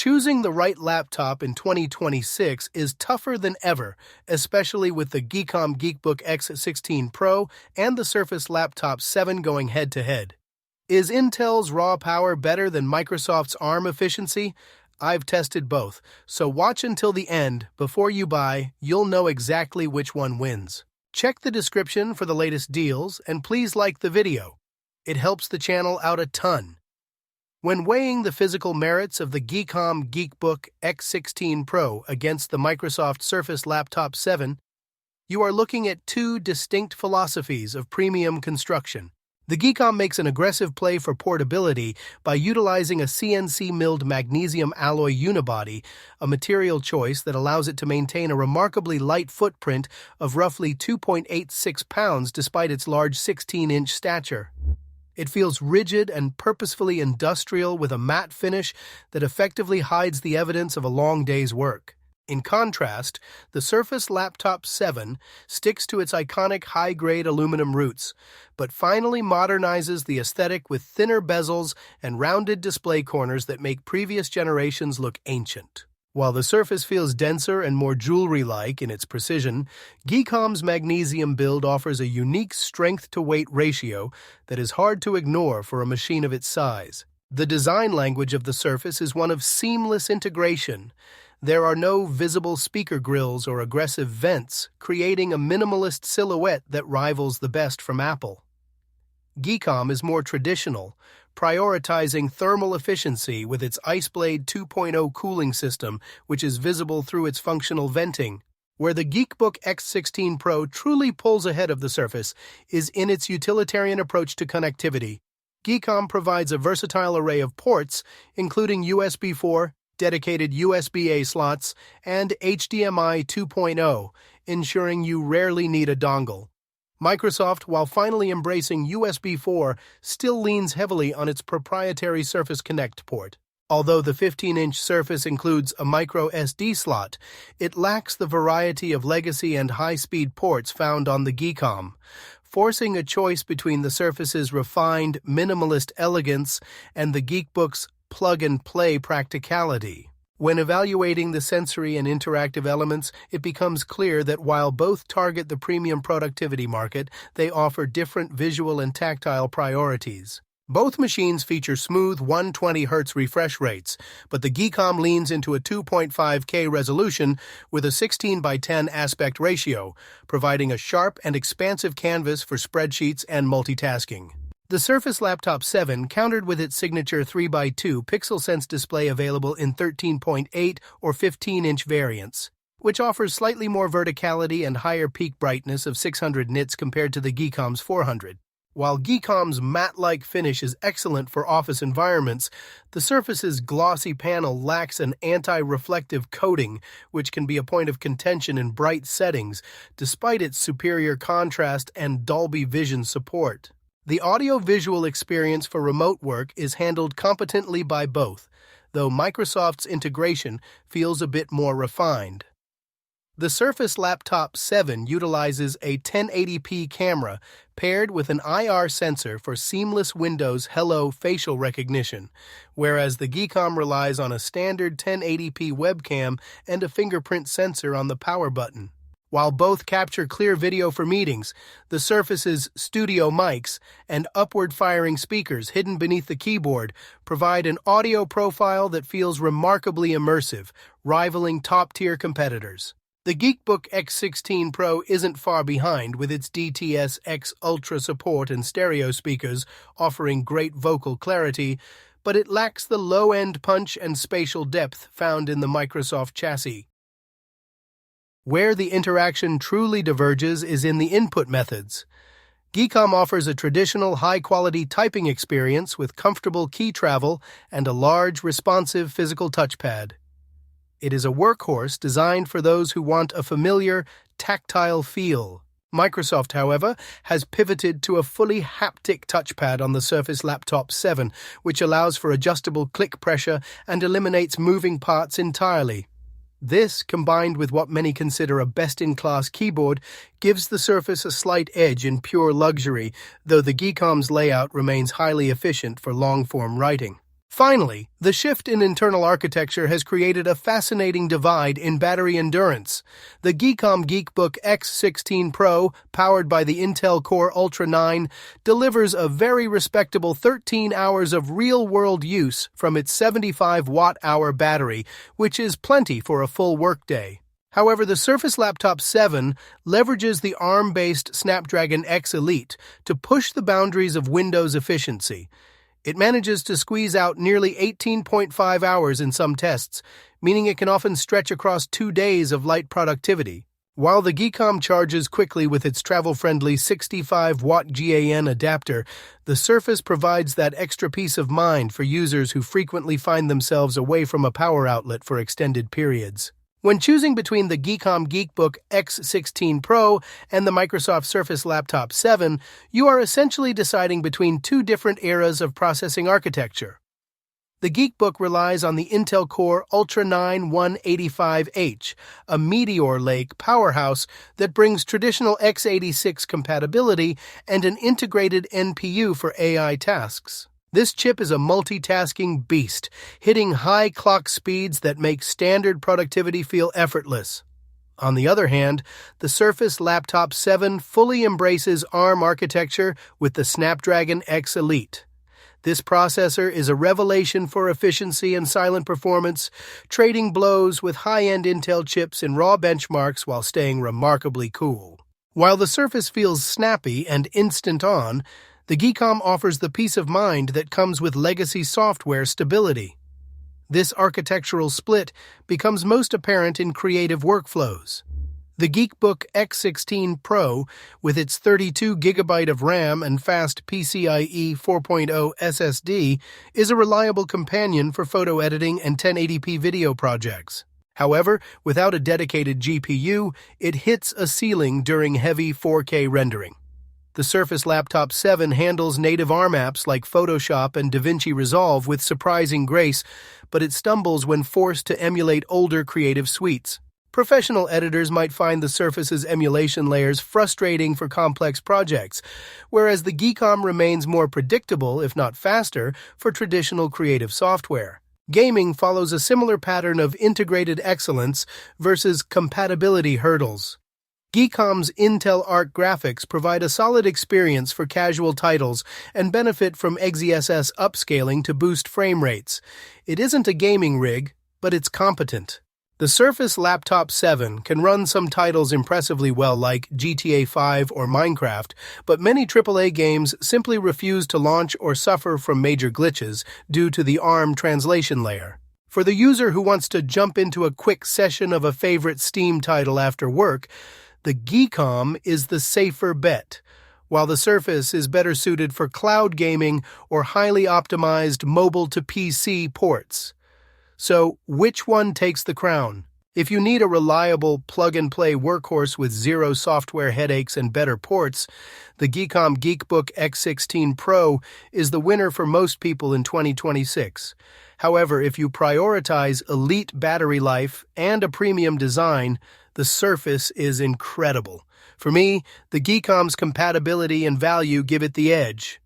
Choosing the right laptop in 2026 is tougher than ever, especially with the Geekom Geekbook X16 Pro and the Surface Laptop 7 going head-to-head. Is Intel's raw power better than Microsoft's ARM efficiency? I've tested both, so watch until the end. Before you buy, you'll know exactly which one wins. Check the description for the latest deals, and please like the video. It helps the channel out a ton. When weighing the physical merits of the Geekom Geekbook X16 Pro against the Microsoft Surface Laptop 7, you are looking at two distinct philosophies of premium construction. The Geekom makes an aggressive play for portability by utilizing a CNC-milled magnesium alloy unibody, a material choice that allows it to maintain a remarkably light footprint of roughly 2.86 pounds despite its large 16-inch stature. It feels rigid and purposefully industrial with a matte finish that effectively hides the evidence of a long day's work. In contrast, the Surface Laptop 7 sticks to its iconic high-grade aluminum roots, but finally modernizes the aesthetic with thinner bezels and rounded display corners that make previous generations look ancient. While the Surface feels denser and more jewelry-like in its precision, Geekom's magnesium build offers a unique strength-to-weight ratio that is hard to ignore for a machine of its size. The design language of the Surface is one of seamless integration. There are no visible speaker grills or aggressive vents, creating a minimalist silhouette that rivals the best from Apple. Geekom is more traditional, prioritizing thermal efficiency with its IceBlade 2.0 cooling system, which is visible through its functional venting. Where the Geekbook X16 Pro truly pulls ahead of the Surface is in its utilitarian approach to connectivity. Geekom provides a versatile array of ports, including USB 4, dedicated USB-A slots, and HDMI 2.0, ensuring you rarely need a dongle. Microsoft, while finally embracing USB 4, still leans heavily on its proprietary Surface Connect port. Although the 15-inch Surface includes a micro SD slot, it lacks the variety of legacy and high-speed ports found on the Geekom, forcing a choice between the Surface's refined, minimalist elegance and the Geekbook's plug-and-play practicality. When evaluating the sensory and interactive elements, it becomes clear that while both target the premium productivity market, they offer different visual and tactile priorities. Both machines feature smooth 120Hz refresh rates, but the Geekom leans into a 2.5K resolution with a 16:10 aspect ratio, providing a sharp and expansive canvas for spreadsheets and multitasking. The Surface Laptop 7 countered with its signature 3x2 PixelSense display available in 13.8 or 15-inch variants, which offers slightly more verticality and higher peak brightness of 600 nits compared to the Geekom's 400. While Geekom's matte-like finish is excellent for office environments, the Surface's glossy panel lacks an anti-reflective coating, which can be a point of contention in bright settings, despite its superior contrast and Dolby Vision support. The audio-visual experience for remote work is handled competently by both, though Microsoft's integration feels a bit more refined. The Surface Laptop 7 utilizes a 1080p camera paired with an IR sensor for seamless Windows Hello facial recognition, whereas the Geekom relies on a standard 1080p webcam and a fingerprint sensor on the power button. While both capture clear video for meetings, the Surface's studio mics and upward-firing speakers hidden beneath the keyboard provide an audio profile that feels remarkably immersive, rivaling top-tier competitors. The Geekbook X16 Pro isn't far behind, with its DTS-X Ultra support and stereo speakers offering great vocal clarity, but it lacks the low-end punch and spatial depth found in the Microsoft chassis. Where the interaction truly diverges is in the input methods. Geekom offers a traditional high-quality typing experience with comfortable key travel and a large, responsive physical touchpad. It is a workhorse designed for those who want a familiar, tactile feel. Microsoft, however, has pivoted to a fully haptic touchpad on the Surface Laptop 7, which allows for adjustable click pressure and eliminates moving parts entirely. This, combined with what many consider a best-in-class keyboard, gives the Surface a slight edge in pure luxury, though the Geekom's layout remains highly efficient for long-form writing. Finally, the shift in internal architecture has created a fascinating divide in battery endurance. The Geekom Geekbook X16 Pro, powered by the Intel Core Ultra 9, delivers a very respectable 13 hours of real-world use from its 75-watt-hour battery, which is plenty for a full workday. However, the Surface Laptop 7 leverages the ARM-based Snapdragon X Elite to push the boundaries of Windows efficiency. It manages to squeeze out nearly 18.5 hours in some tests, meaning it can often stretch across 2 days of light productivity. While the Geekom charges quickly with its travel-friendly 65-watt GAN adapter, the Surface provides that extra peace of mind for users who frequently find themselves away from a power outlet for extended periods. When choosing between the Geekom Geekbook X16 Pro and the Microsoft Surface Laptop 7, you are essentially deciding between two different eras of processing architecture. The Geekbook relies on the Intel Core Ultra 9 185H, a Meteor Lake powerhouse that brings traditional x86 compatibility and an integrated NPU for AI tasks. This chip is a multitasking beast, hitting high clock speeds that make standard productivity feel effortless. On the other hand, the Surface Laptop 7 fully embraces ARM architecture with the Snapdragon X Elite. This processor is a revelation for efficiency and silent performance, trading blows with high-end Intel chips in raw benchmarks while staying remarkably cool. While the Surface feels snappy and instant on, the Geekom offers the peace of mind that comes with legacy software stability. This architectural split becomes most apparent in creative workflows. The Geekbook X16 Pro, with its 32GB of RAM and fast PCIe 4.0 SSD, is a reliable companion for photo editing and 1080p video projects. However, without a dedicated GPU, it hits a ceiling during heavy 4K rendering. The Surface Laptop 7 handles native ARM apps like Photoshop and DaVinci Resolve with surprising grace, but it stumbles when forced to emulate older creative suites. Professional editors might find the Surface's emulation layers frustrating for complex projects, whereas the Geekom remains more predictable, if not faster, for traditional creative software. Gaming follows a similar pattern of integrated excellence versus compatibility hurdles. Geekom's Intel Arc graphics provide a solid experience for casual titles and benefit from XeSS upscaling to boost frame rates. It isn't a gaming rig, but it's competent. The Surface Laptop 7 can run some titles impressively well like GTA 5 or Minecraft, but many AAA games simply refuse to launch or suffer from major glitches due to the ARM translation layer. For the user who wants to jump into a quick session of a favorite Steam title after work, the Geekom is the safer bet, while the Surface is better suited for cloud gaming or highly optimized mobile-to-PC ports. So, which one takes the crown? If you need a reliable plug-and-play workhorse with zero software headaches and better ports, the Geekom Geekbook X16 Pro is the winner for most people in 2026. However, if you prioritize elite battery life and a premium design, the Surface is incredible. For me, the Geekom's compatibility and value give it the edge.